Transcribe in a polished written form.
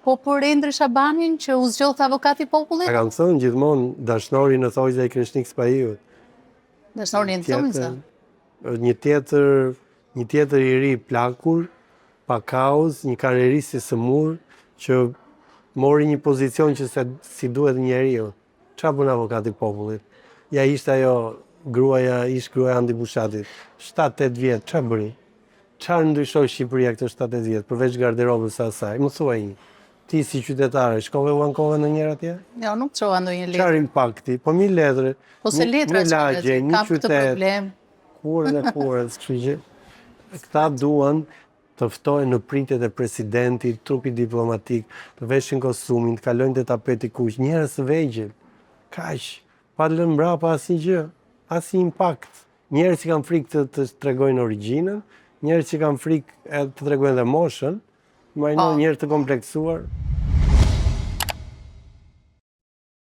Po për Endre Shabanin që u zgjodh avokati i popullit? A kam thënë gjithmonë dashnori në thojza i Krishnik Spahiut. Dashnori në thonjza. Një tjetër i ri plakur, pa kauz, një karrierist i sëmur që mori një pozicion që si duhet njeriu. Çfarë bën avokati i popullit? Ja ishte ajo gruaja Andi Bushatit. 7-8 vjet, çfarë bëri? Çfarë ndryshoi Shqipëria këtë 7-8 vjet përveç garderobës së asaj? Më thuaj një. Ti si qytetare, shkove u ankove ndonjëherë atje? Jo, nuk çova ndonjë letër. Çfarë impakti? Po mi letër. Po se letra një lagje, një kam këtë problem. Kurrë, kështu që këta duan të ftojnë në pritjet e presidentit, trupit diplomatik, të veshin kostumin, të kalojnë te tapeti kuq, njerëz të vegjël. Kaq, pa lënë mbrapa asnjë gjë, asnjë impakt. Njerëz që kanë frikë të tregojnë origjinën, njerëz që kanë frikë të tregojnë dhe moshën, njerëz të kompleksuar.